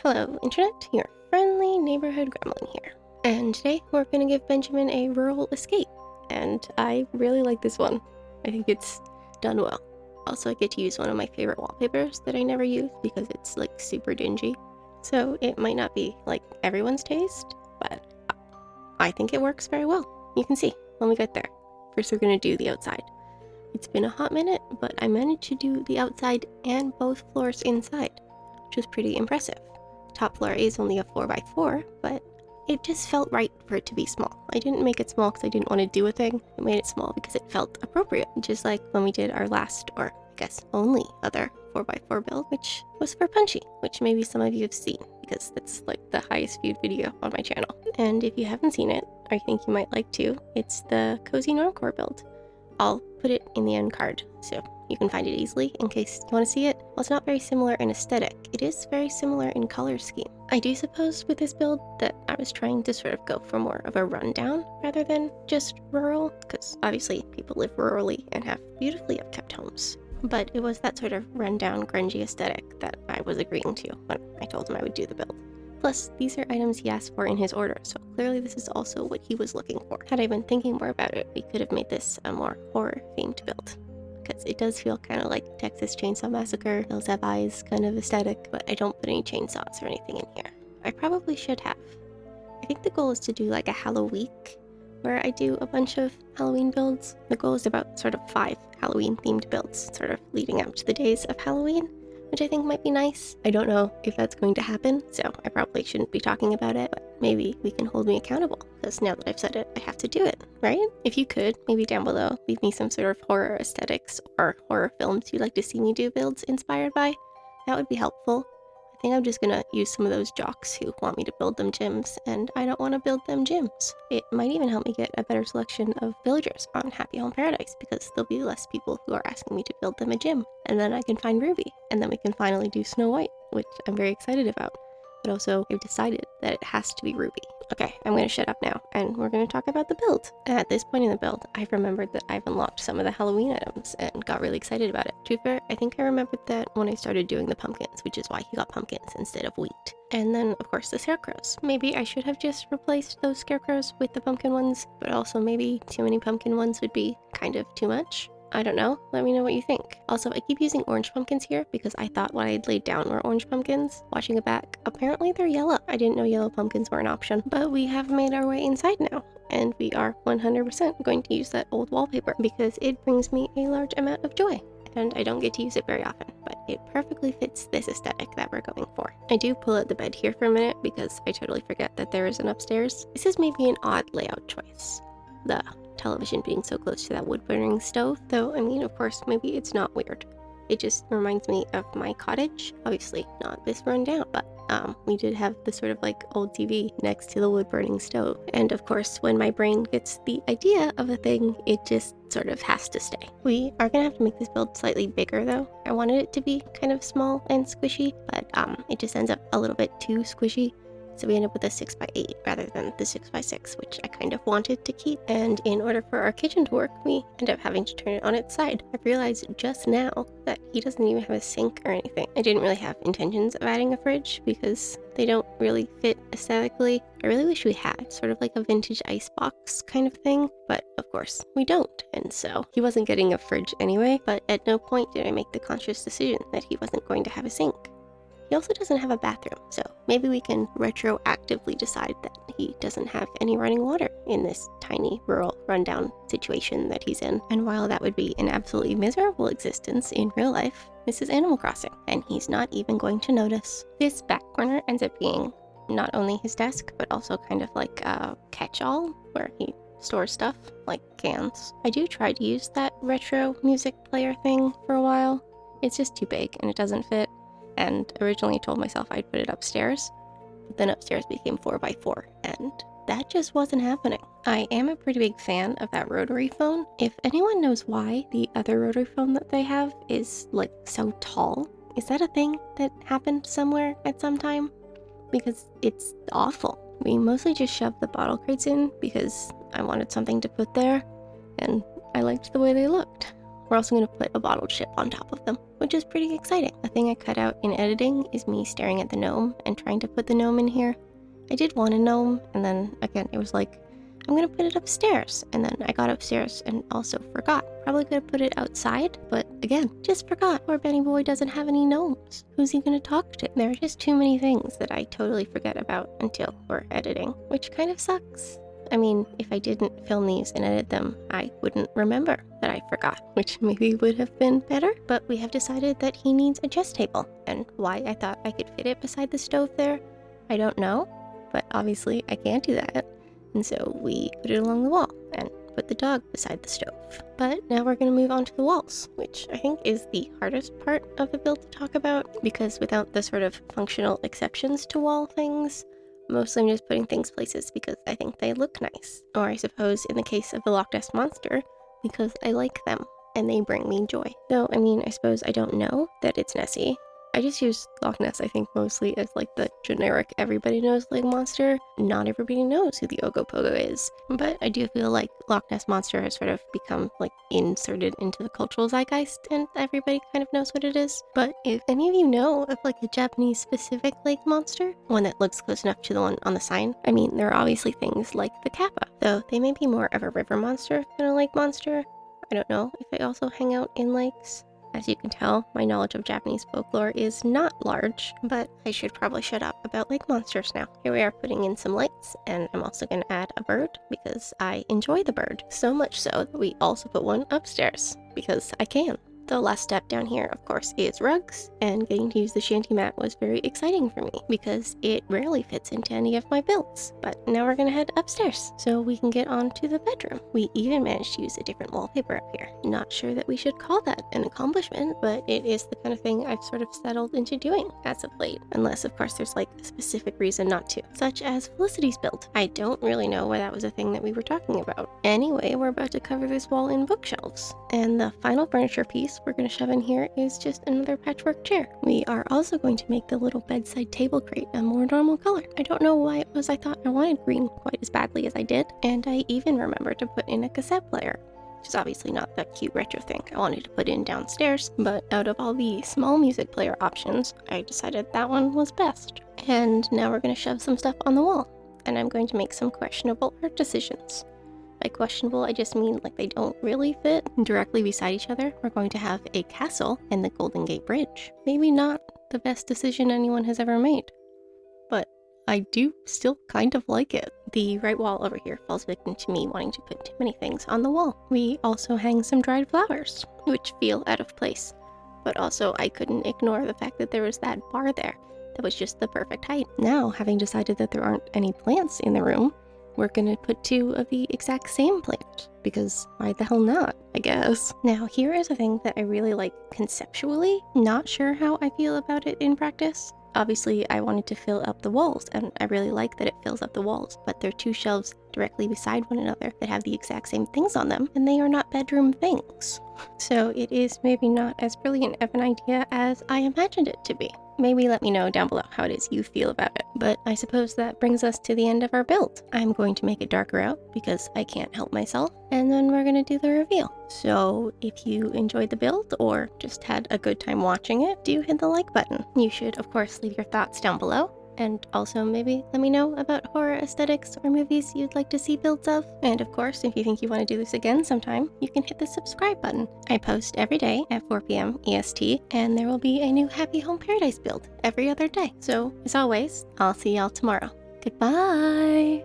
Hello, Internet, your friendly neighborhood gremlin here. And today we're going to give Benjamin a rural escape, and I really like this one. I think it's done well. Also, I get to use one of my favorite wallpapers that I never use because it's like super dingy. So it might not be like everyone's taste, but I think it works very well. You can see when we get there. First we're going to do the outside. It's been a hot minute, but I managed to do the outside and both floors inside, which was pretty impressive. Top floor is only a 4x4, but it just felt right for it to be small. I didn't make it small because I didn't want to do a thing. I made it small because it felt appropriate, just like when we did our last, or I guess only other 4x4 build, which was for Punchy, which maybe some of you have seen because that's like the highest viewed video on my channel. And if you haven't seen it, I think you might like to, it's the Cozy Normcore build. I'll put it in the end card so you can find it easily in case you want to see it. While it's not very similar in aesthetic, it is very similar in color scheme. I do suppose with this build that I was trying to sort of go for more of a rundown rather than just rural, because obviously people live rurally and have beautifully upkept homes. But it was that sort of rundown, grungy aesthetic that I was agreeing to when I told him I would do the build. Plus, these are items he asked for in his order, so clearly this is also what he was looking for. Had I been thinking more about it, we could have made this a more horror-themed build, because it does feel kind of like Texas Chainsaw Massacre, Hills Have Eyes kind of aesthetic, but I don't put any chainsaws or anything in here. I probably should have. I think the goal is to do like a Halloween, where I do a bunch of Halloween builds. The goal is about sort of 5 Halloween-themed builds, sort of leading up to the days of Halloween, which I think might be nice. I don't know if that's going to happen, so I probably shouldn't be talking about it, but maybe we can hold me accountable, because now that I've said it, I have to do it, right? If you could, maybe down below, leave me some sort of horror aesthetics or horror films you'd like to see me do builds inspired by. That would be helpful. I think I'm just gonna use some of those jocks who want me to build them gyms, and I don't want to build them gyms. It might even help me get a better selection of villagers on Happy Home Paradise, because there'll be less people who are asking me to build them a gym. And then I can find Ruby, and then we can finally do Snow White, which I'm very excited about. But also, I've decided that it has to be Ruby. Okay, I'm going to shut up now, and we're going to talk about the build. At this point in the build, I've remembered that I've unlocked some of the Halloween items and got really excited about it. To be fair, I think I remembered that when I started doing the pumpkins, which is why he got pumpkins instead of wheat. And then, of course, the scarecrows. Maybe I should have just replaced those scarecrows with the pumpkin ones, but also maybe too many pumpkin ones would be kind of too much. I don't know. Let me know what you think. Also, I keep using orange pumpkins here because I thought what I had laid down were orange pumpkins. Watching it back, apparently they're yellow. I didn't know yellow pumpkins were an option, but we have made our way inside now, and we are 100% going to use that old wallpaper because it brings me a large amount of joy. And I don't get to use it very often, but it perfectly fits this aesthetic that we're going for. I do pull out the bed here for a minute because I totally forget that there is an upstairs. This is maybe an odd layout choice. The television being so close to that wood-burning stove, though, I mean, of course, maybe it's not weird. It just reminds me of my cottage. Obviously not this rundown, but we did have the sort of like old TV next to the wood-burning stove. And of course, when my brain gets the idea of a thing, it just sort of has to stay. We are gonna have to make this build slightly bigger though. I wanted it to be kind of small and squishy, but it just ends up a little bit too squishy. So we end up with a 6x8 rather than the 6x6, which I kind of wanted to keep. And in order for our kitchen to work, we end up having to turn it on its side. I realized just now that he doesn't even have a sink or anything. I didn't really have intentions of adding a fridge because they don't really fit aesthetically. I really wish we had sort of like a vintage icebox kind of thing, but of course we don't. And so he wasn't getting a fridge anyway, but at no point did I make the conscious decision that he wasn't going to have a sink. He also doesn't have a bathroom, so maybe we can retroactively decide that he doesn't have any running water in this tiny, rural, rundown situation that he's in. And while that would be an absolutely miserable existence in real life, this is Animal Crossing, and he's not even going to notice. This back corner ends up being not only his desk, but also kind of like a catch-all where he stores stuff, like cans. I do try to use that retro music player thing for a while. It's just too big and it doesn't fit. And originally told myself I'd put it upstairs, but then upstairs became 4x4, and that just wasn't happening. I am a pretty big fan of that rotary phone. If anyone knows why the other rotary phone that they have is like so tall, is that a thing that happened somewhere at some time? Because it's awful. We mostly just shoved the bottle crates in because I wanted something to put there, and I liked the way they looked. We're also going to put a bottled ship on top of them, which is pretty exciting. A thing I cut out in editing is me staring at the gnome and trying to put the gnome in here. I did want a gnome, and then again it was like, I'm gonna put it upstairs, and then I got upstairs and also forgot. Probably could have put it outside, but again, just forgot. Poor Benny boy doesn't have any gnomes. Who's he gonna talk to? There are just too many things that I totally forget about until we're editing, which kind of sucks. I mean, if I didn't film these and edit them, I wouldn't remember that I forgot, which maybe would have been better, but we have decided that he needs a chess table, and why I thought I could fit it beside the stove there, I don't know, but obviously I can't do that. And so we put it along the wall and put the dog beside the stove. But now we're going to move on to the walls, which I think is the hardest part of the build to talk about, because without the sort of functional exceptions to wall things, mostly I'm just putting things places because I think they look nice. Or I suppose in the case of the Loch Ness Monster, because I like them and they bring me joy. So, I mean, I suppose I don't know that it's Nessie. I just use Loch Ness, I think, mostly as like the generic everybody knows lake monster. Not everybody knows who the Ogopogo is, but I do feel like Loch Ness Monster has sort of become like inserted into the cultural zeitgeist and everybody kind of knows what it is. But if any of you know of like a Japanese specific lake monster, one that looks close enough to the one on the sign, I mean, there are obviously things like the Kappa, though they may be more of a river monster than a lake monster. I don't know if they also hang out in lakes. As you can tell, my knowledge of Japanese folklore is not large, but I should probably shut up about lake monsters now. Here we are putting in some lights, and I'm also going to add a bird because I enjoy the bird. So much so that we also put one upstairs, because I can. The last step down here, of course, is rugs, and getting to use the shanty mat was very exciting for me because it rarely fits into any of my builds. But now we're gonna head upstairs so we can get on to the bedroom. We even managed to use a different wallpaper up here. Not sure that we should call that an accomplishment, but it is the kind of thing I've sort of settled into doing as of late, unless of course there's like a specific reason not to, such as Felicity's build. I don't really know why that was a thing that we were talking about. Anyway, we're about to cover this wall in bookshelves, and the final furniture piece we're going to shove in here is just another patchwork chair. We are also going to make the little bedside table crate a more normal color. I don't know why it was I thought I wanted green quite as badly as I did, and I even remembered to put in a cassette player, which is obviously not that cute retro thing I wanted to put in downstairs, but out of all the small music player options, I decided that one was best. And now we're going to shove some stuff on the wall, and I'm going to make some questionable art decisions. By questionable, I just mean like they don't really fit directly beside each other. We're going to have a castle and the Golden Gate Bridge. Maybe not the best decision anyone has ever made, but I do still kind of like it. The right wall over here falls victim to me wanting to put too many things on the wall. We also hang some dried flowers, which feel out of place, but also I couldn't ignore the fact that there was that bar there that was just the perfect height. Now, having decided that there aren't any plants in the room, we're gonna put two of the exact same plant, because why the hell not, I guess. Now, here is a thing that I really like conceptually. Not sure how I feel about it in practice. Obviously, I wanted to fill up the walls, and I really like that it fills up the walls, but there are two shelves directly beside one another that have the exact same things on them, and they are not bedroom things. So it is maybe not as brilliant of an idea as I imagined it to be. Maybe let me know down below how it is you feel about it. But I suppose that brings us to the end of our build. I'm going to make it darker out because I can't help myself, and then we're going to do the reveal. So if you enjoyed the build or just had a good time watching it, do hit the like button. You should of course leave your thoughts down below, and also maybe let me know about horror aesthetics or movies you'd like to see builds of. And of course, if you think you want to do this again sometime, you can hit the subscribe button. I post every day at 4 p.m. EST, and there will be a new Happy Home Paradise build every other day. So as always, I'll see y'all tomorrow. Goodbye!